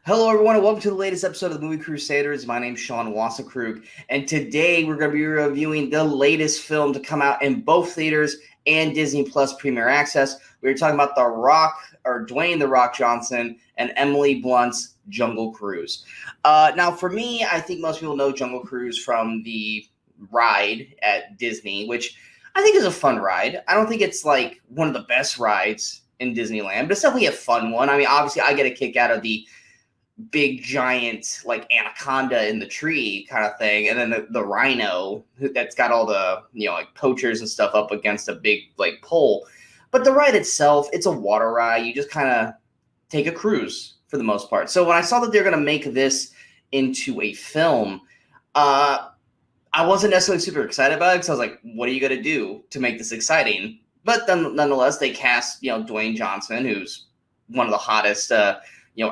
Hello, everyone, and welcome to the latest episode of the Movie Crusaders. My name's Sean Wasserkrug, and today we're going to be reviewing the latest film to come out in both theaters and Disney Plus Premier Access. We're talking about Dwayne "The Rock" Johnson and Emily Blunt's Jungle Cruise. Now, for me, I think most people know Jungle Cruise from the ride at Disney, which I think is a fun ride. I don't think it's like one of the best rides in Disneyland, but it's definitely a fun one. I mean, obviously, I get a kick out of the big giant like anaconda in the tree kind of thing, and then the rhino that's got all the like poachers and stuff up against a big like pole. But the ride itself, it's a water ride. You just kind of take a cruise for the most part. So when I saw that they're going to make this into a film, I wasn't necessarily super excited about it because I was like, what are you going to do to make this exciting? But then nonetheless, they cast Dwayne Johnson, who's one of the hottest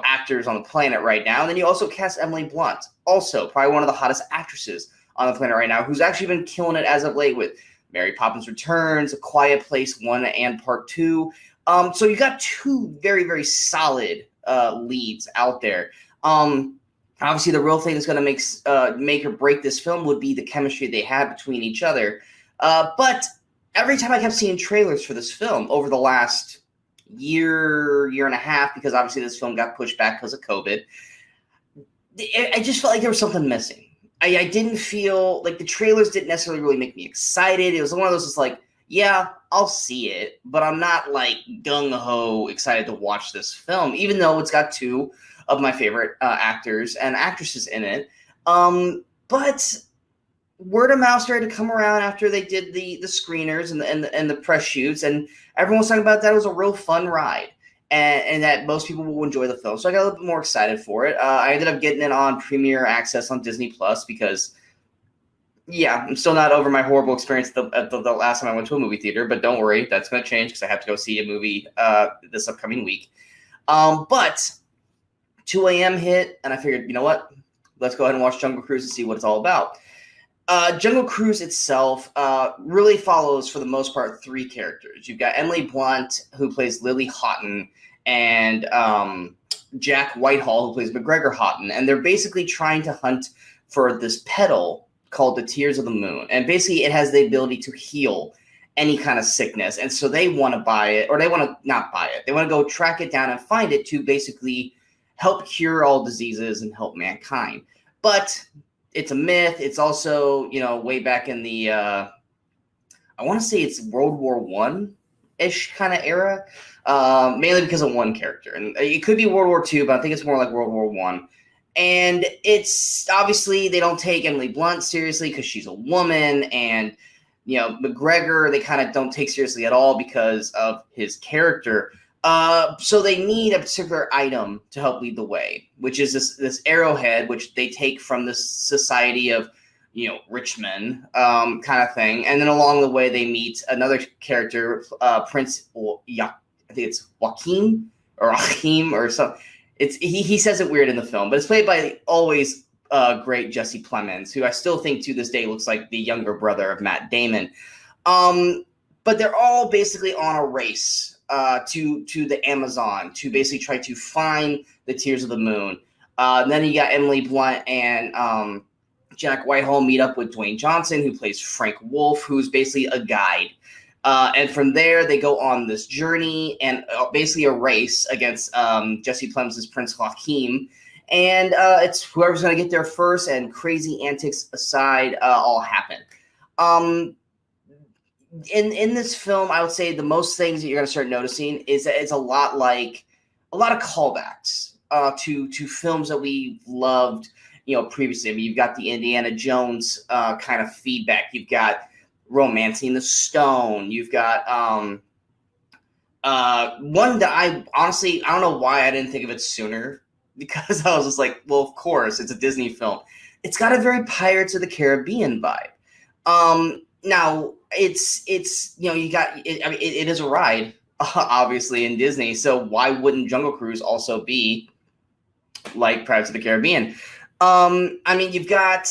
actors on the planet right now. And then you also cast Emily Blunt, also probably one of the hottest actresses on the planet right now, who's actually been killing it as of late with Mary Poppins Returns, A Quiet Place 1 and Part 2. So you got two very, very solid leads out there. Obviously, the real thing that's going to make or break this film would be the chemistry they have between each other. But every time I kept seeing trailers for this film over the last year and a half, because obviously this film got pushed back because of COVID, I just felt like there was something missing. I didn't feel like the trailers didn't necessarily really make me excited. It was one of those that's like, yeah, I'll see it, but I'm not like gung-ho excited to watch this film, even though it's got two of my favorite actors and actresses in it. But word of mouth started to come around after they did the screeners and the press shoots, and everyone was talking about that it was a real fun ride and that most people will enjoy the film. So I got a little bit more excited for it. I ended up getting it on Premier Access on Disney Plus because, yeah, I'm still not over my horrible experience at the last time I went to a movie theater, but don't worry, that's going to change because I have to go see a movie this upcoming week. But 2 a.m. hit, and I figured, you know what? Let's go ahead and watch Jungle Cruise and see what it's all about. Jungle Cruise itself really follows, for the most part, three characters. You've got Emily Blunt, who plays Lily Houghton, and Jack Whitehall, who plays McGregor Houghton. And they're basically trying to hunt for this petal called the Tears of the Moon. And basically it has the ability to heal any kind of sickness. And so they want to buy it, or they want to not buy it. They want to go track it down and find it to basically help cure all diseases and help mankind. But it's a myth. It's also, way back in the, I want to say it's World War I-ish kind of era, mainly because of one character. And it could be World War II, but I think it's more like World War I. And it's obviously they don't take Emily Blunt seriously because she's a woman, and, McGregor, they kind of don't take seriously at all because of his character. So they need a particular item to help lead the way, which is this arrowhead, which they take from this society of, rich men, kind of thing. And then along the way, they meet another character, Prince, I think it's Joaquin or Rahim or something. He says it weird in the film, but it's played by always great Jesse Plemons, who I still think to this day looks like the younger brother of Matt Damon. But they're all basically on a race to the Amazon to basically try to find the Tears of the Moon. Then you got Emily Blunt and Jack Whitehall meet up with Dwayne Johnson, who plays Frank Wolf, who's basically a guide. And from there, they go on this journey and basically a race against Jesse Plemons' Prince Hakeem. And it's whoever's going to get there first, and crazy antics aside, all happen. In this film, I would say the most things that you're going to start noticing is that it's a lot of callbacks to films that we loved, previously. I mean, you've got the Indiana Jones kind of feedback. You've got Romancing the Stone. You've got one that I don't know why I didn't think of it sooner, because I was just like, well, of course, it's a Disney film. It's got a very Pirates of the Caribbean vibe. Now, it's you got it. I mean, it is a ride, obviously, in Disney. So why wouldn't Jungle Cruise also be like Pirates of the Caribbean? I mean, you've got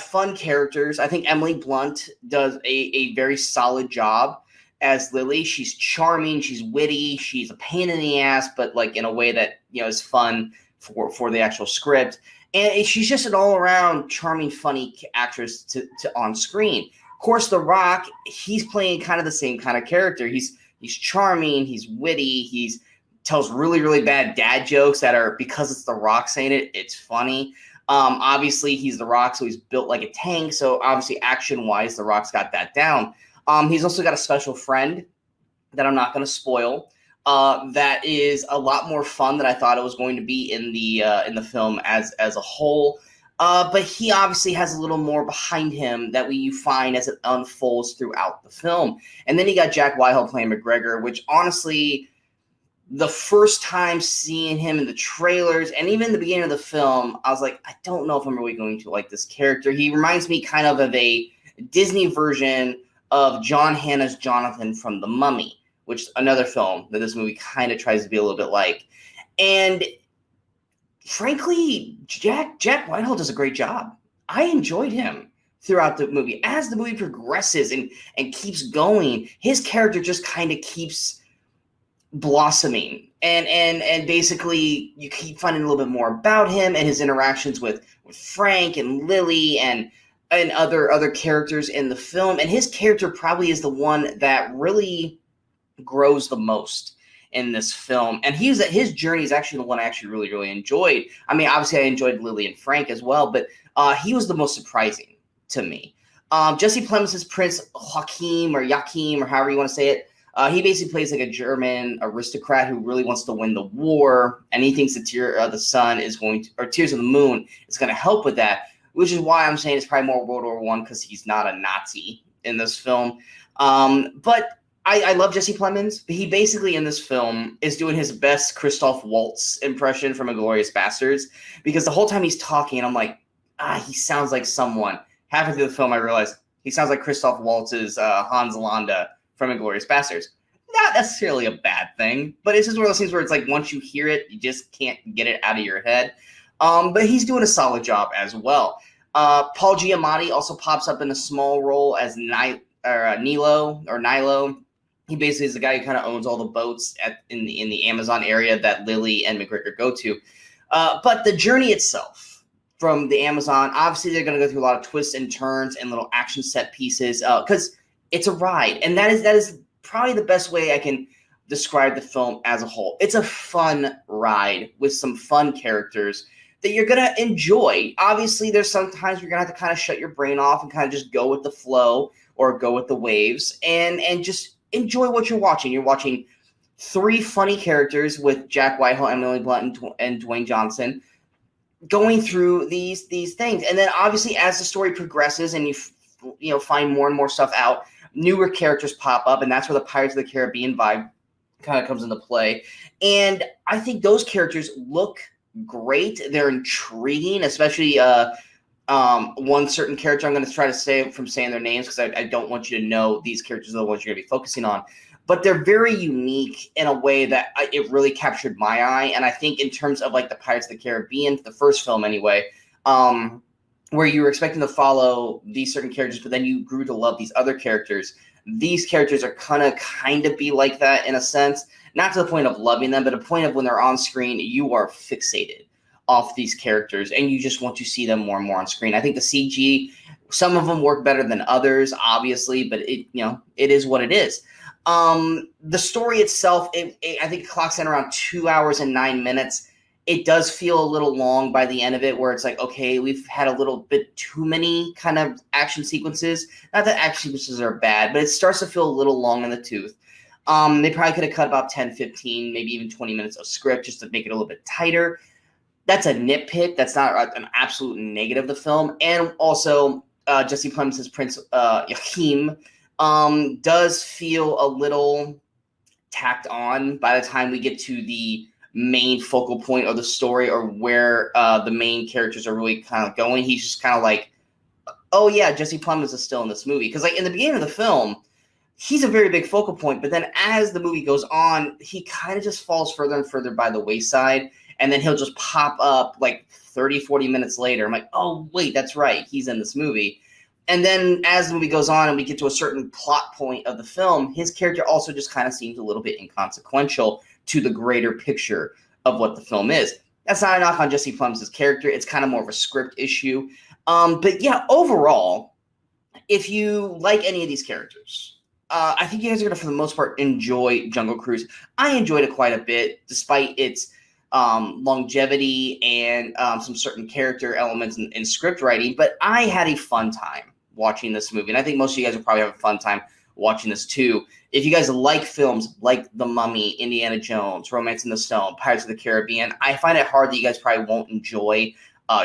fun characters. I think Emily Blunt does a very solid job as Lily. She's charming, she's witty, she's a pain in the ass, but like in a way that is fun for the actual script. And she's just an all-around charming, funny actress to on screen. Of course, The Rock, he's playing kind of the same kind of character. He's charming, he's witty, he's tells really, really bad dad jokes that are, because it's The Rock saying it, it's funny. Obviously, he's The Rock, so he's built like a tank. So obviously, action-wise, The Rock's got that down. He's also got a special friend that I'm not going to spoil. That is a lot more fun than I thought it was going to be in the film as a whole. But he obviously has a little more behind him that you find as it unfolds throughout the film. And then you got Jack Whitehall playing McGregor, which honestly, the first time seeing him in the trailers and even the beginning of the film, I was like, I don't know if I'm really going to like this character. He reminds me kind of a Disney version of John Hannah's Jonathan from The Mummy, which is another film that this movie kind of tries to be a little bit like. And frankly, Jack Whitehall does a great job. I enjoyed him throughout the movie. As the movie progresses and keeps going, his character just kind of keeps blossoming. And basically you keep finding a little bit more about him and his interactions with Frank and Lily and other characters in the film. And his character probably is the one that really grows the most in this film, and his journey is actually the one I actually really, really enjoyed. I mean, obviously I enjoyed Lily and Frank as well, but he was the most surprising to me. Jesse Plemons' Prince Joachim or however you want to say it. He basically plays like a German aristocrat who really wants to win the war, and he thinks that Tears of the Moon is going to help with that, which is why I'm saying it's probably more World War I, because he's not a Nazi in this film. But I love Jesse Plemons, but he basically in this film is doing his best Christoph Waltz impression from Inglourious Basterds, because the whole time he's talking, I'm like, he sounds like someone. Halfway through the film, I realized he sounds like Christoph Waltz's Hans Landa from Inglourious Basterds. Not necessarily a bad thing, but it's just one of those things where it's like once you hear it, you just can't get it out of your head. But he's doing a solid job as well. Paul Giamatti also pops up in a small role as Nilo. He basically is the guy who kind of owns all the boats in the Amazon area that Lily and McGregor go to. But the journey itself from the Amazon, obviously they're going to go through a lot of twists and turns and little action set pieces because it's a ride. And that is probably the best way I can describe the film as a whole. It's a fun ride with some fun characters that you're going to enjoy. Obviously, there's sometimes you're going to have to kind of shut your brain off and kind of just go with the flow or go with the waves and just enjoy what you're watching. You're watching three funny characters with Jack Whitehall, Emily Blunt, and Dwayne Johnson going through these things. And then obviously as the story progresses and you find more and more stuff out, newer characters pop up, and that's where the Pirates of the Caribbean vibe kind of comes into play. And I think those characters look great. They're intriguing, especially one certain character I'm going to try to say from saying their names because I don't want you to know these characters are the ones you're going to be focusing on. But they're very unique in a way that it really captured my eye. And I think in terms of like the Pirates of the Caribbean, the first film anyway, where you were expecting to follow these certain characters, but then you grew to love these other characters. These characters are kind of be like that in a sense, not to the point of loving them, but a point of when they're on screen, you are fixated off these characters and you just want to see them more and more on screen. I think the CG, some of them work better than others, obviously, but it is what it is. The story itself, I think it clocks in around 2 hours and 9 minutes. It does feel a little long by the end of it, where it's like, okay, we've had a little bit too many kind of action sequences. Not that action sequences are bad, but it starts to feel a little long in the tooth. They probably could have cut about 10, 15, maybe even 20 minutes of script just to make it a little bit tighter. That's a nitpick. That's not an absolute negative of the film. And also, Jesse Plemons' Prince Joachim does feel a little tacked on by the time we get to the main focal point of the story or where the main characters are really kind of going. He's just kind of like, oh yeah, Jesse Plemons is still in this movie. Because like in the beginning of the film, he's a very big focal point. But then as the movie goes on, he kind of just falls further and further by the wayside. And then he'll just pop up like 30, 40 minutes later. I'm like, oh, wait, that's right. He's in this movie. And then as the movie goes on and we get to a certain plot point of the film, his character also just kind of seems a little bit inconsequential to the greater picture of what the film is. That's not a knock on Jesse Plemons' character. It's kind of more of a script issue. But yeah, overall, if you like any of these characters, I think you guys are going to, for the most part, enjoy Jungle Cruise. I enjoyed it quite a bit, despite its longevity and some certain character elements in script writing. But I had a fun time watching this movie, and I think most of you guys will probably have a fun time watching this too. If you guys like films like The Mummy, Indiana Jones, Romance in the Stone, Pirates of the Caribbean, I find it hard that you guys probably won't enjoy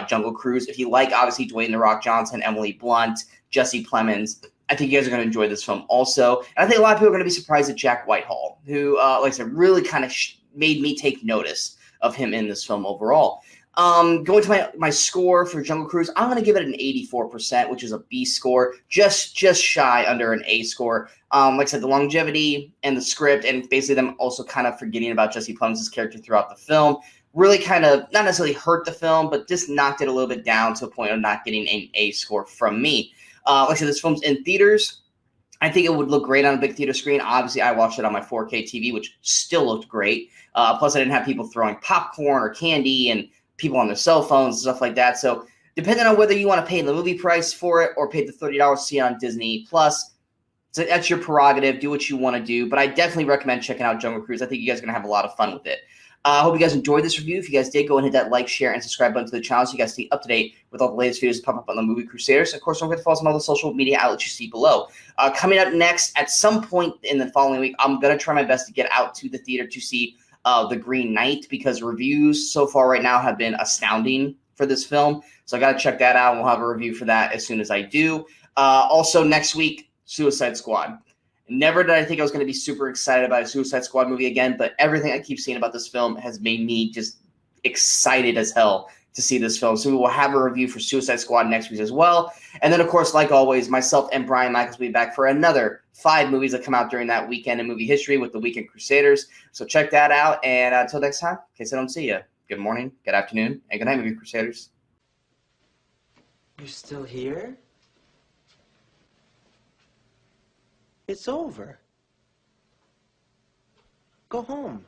Jungle Cruise. If you like, obviously, Dwayne "The Rock" Johnson, Emily Blunt, Jesse Plemons, I think you guys are going to enjoy this film also. And I think a lot of people are going to be surprised at Jack Whitehall, who, like I said, really kind of made me take notice of him in this film overall. Going to my score for Jungle Cruise, I'm going to give it an 84%, which is a B score, just shy under an A score. Like I said, the longevity and the script, and basically them also kind of forgetting about Jesse Plemons' character throughout the film, really kind of not necessarily hurt the film, but just knocked it a little bit down to a point of not getting an A score from me. Like I said, this film's in theaters. I think it would look great on a big theater screen. Obviously, I watched it on my 4K TV, which still looked great. Plus, I didn't have people throwing popcorn or candy and people on their cell phones and stuff like that. So depending on whether you want to pay the movie price for it or pay the $30 to see it on Disney Plus, so that's your prerogative. Do what you want to do. But I definitely recommend checking out Jungle Cruise. I think you guys are going to have a lot of fun with it. I hope you guys enjoyed this review. If you guys did, go and hit that like, share, and subscribe button to the channel so you guys stay up to date with all the latest videos that pop up on the Movie Crusaders. Of course, don't forget to follow us on all the social media outlets you see below. Coming up next, at some point in the following week, I'm going to try my best to get out to the theater to see The Green Knight, because reviews so far right now have been astounding for this film. So I got to check that out. We'll have a review for that as soon as I do. Also, next week, Suicide Squad. Never did I think I was going to be super excited about a Suicide Squad movie again, but everything I keep seeing about this film has made me just excited as hell to see this film. So we will have a review for Suicide Squad next week as well. And then, of course, like always, myself and Brian Michaels will be back for another 5 movies that come out during that weekend in movie history with the Weekend Crusaders. So check that out. And until next time, in case I don't see you, good morning, good afternoon, and good night, Movie Crusaders. You're still here? It's over. Go home.